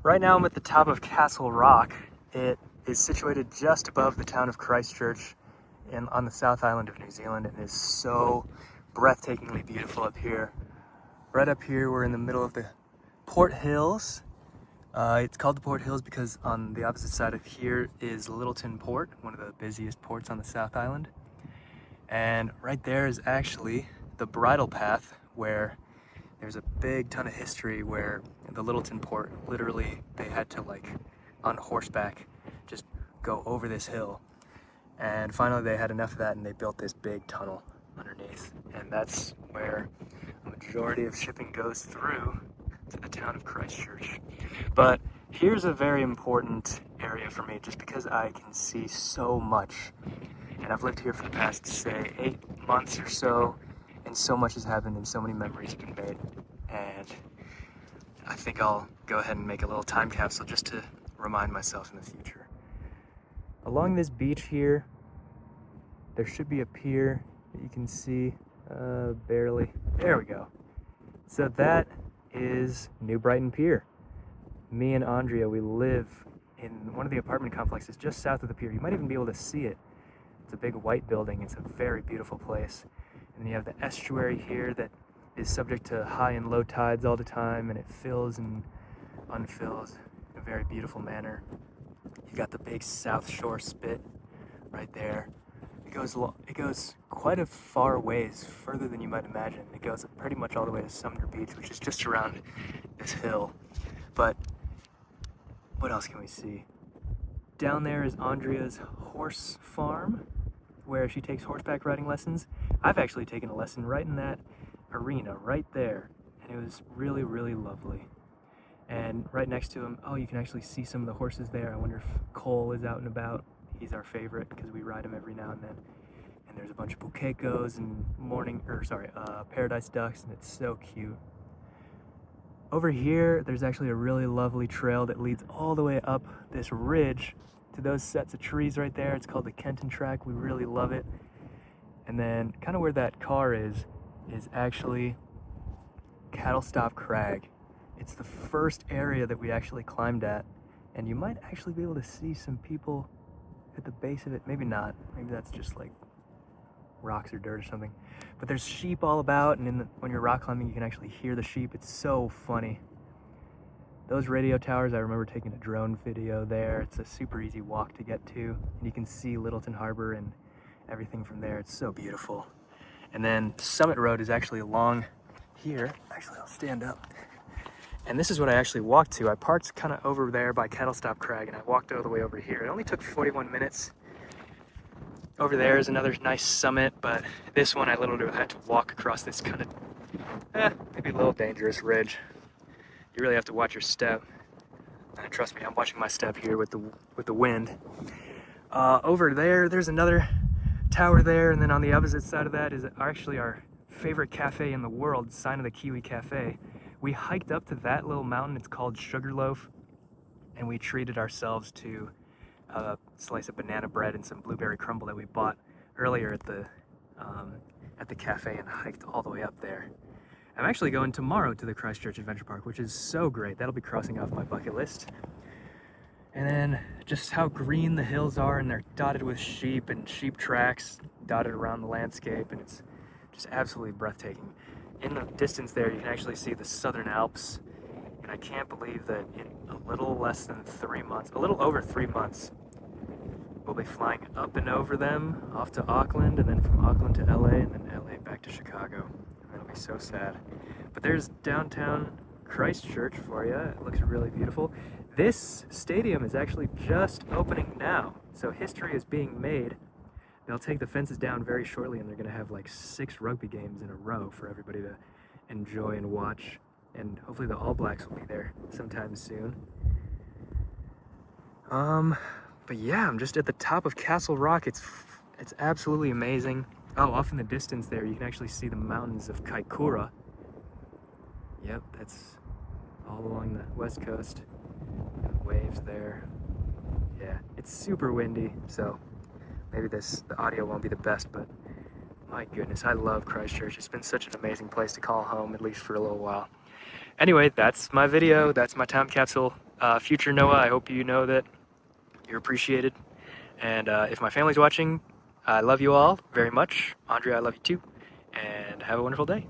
Right now I'm at the top of Castle Rock. It is situated just above the town of Christchurch on the South Island of New Zealand, and is so breathtakingly beautiful up here. Right up here we're in the middle of the Port Hills. It's called the Port Hills because on the opposite side of here is Lyttelton Port, one of the busiest ports on the South Island. And right there is actually the bridle path, where there's a big ton of history where the Lyttelton Port, literally they had to, like, on horseback, just go over this hill. And finally they had enough of that and they built this big tunnel underneath. And that's where a majority of shipping goes through to the town of Christchurch. But here's a very important area for me, just because I can see so much. And I've lived here for the past, say, 8 months or so, and so much has happened and so many memories have been made. And I think I'll go ahead and make a little time capsule just to remind myself in the future. Along this beach here, there should be a pier that you can see, barely. There we go. So that is New Brighton Pier. Me and Andrea, we live in one of the apartment complexes just south of the pier. You might even be able to see it. It's a big white building. It's a very beautiful place. And then you have the estuary here that is subject to high and low tides all the time, and it fills and unfills in a very beautiful manner. You got the big South Shore Spit right there. It goes quite a far ways, further than you might imagine. It goes pretty much all the way to Sumner Beach, which is just around this hill. But what else can we see? Down there is Andrea's horse farm, where she takes horseback riding lessons. I've actually taken a lesson right in that arena, right there, and it was really, really lovely. And right next to him, oh, you can actually see some of the horses there. I wonder if Cole is out and about. He's our favorite because we ride him every now and then. And there's a bunch of bukekos and paradise ducks, and it's so cute. Over here, there's actually a really lovely trail that leads all the way up this ridge to those sets of trees right there. It's called the Kenton Track. We really love it. And then kind of where that car is actually Cattle Stop Crag. It's the first area that we actually climbed at, and you might actually be able to see some people at the base of it. Maybe not. Maybe that's just like rocks or dirt or something. But there's sheep all about, and when you're rock climbing, you can actually hear the sheep. It's so funny. Those radio towers, I remember taking a drone video there. It's a super easy walk to get to, and you can see Lyttelton Harbor and everything from there. It's so beautiful. And then Summit Road is actually along here. Actually, I'll stand up. And this is what I actually walked to. I parked kind of over there by Cattle Stop Crag, and I walked all the way over here. It only took 41 minutes. Over there is another nice summit, but this one I literally had to walk across this kind of, maybe a little dangerous ridge. You really have to watch your step. And trust me, I'm watching my step here with the wind. Over there's another tower there, and then on the opposite side of that is actually our favorite cafe in the world, Sign of the Kiwi Cafe. We hiked up to that little mountain. It's called Sugarloaf, and we treated ourselves to a slice of banana bread and some blueberry crumble that we bought earlier at the cafe, and hiked all the way up there. I'm actually going tomorrow to the Christchurch Adventure Park, which is so great. That'll be crossing off my bucket list. And then just how green the hills are, and they're dotted with sheep and sheep tracks dotted around the landscape, and it's just absolutely breathtaking. In the distance there, you can actually see the Southern Alps, and I can't believe that in a little over 3 months, we'll be flying up and over them, off to Auckland, and then from Auckland to LA, and then LA back to Chicago. And that'll be so sad. But there's downtown Christchurch for you. It looks really beautiful. This stadium is actually just opening now, so history is being made. They'll take the fences down very shortly, and they're going to have like 6 rugby games in a row for everybody to enjoy and watch. And hopefully the All Blacks will be there sometime soon. But yeah, I'm just at the top of Castle Rock. It's absolutely amazing. Oh, off in the distance there, you can actually see the mountains of Kaikoura. Yep, that's all along the west coast. And waves there. Yeah, it's super windy, so maybe the audio won't be the best, but my goodness, I love Christchurch. It's been such an amazing place to call home, at least for a little while. Anyway, that's my video. That's my time capsule. Future Noah, I hope you know that you're appreciated. And if my family's watching, I love you all very much. Andrea, I love you too. And have a wonderful day.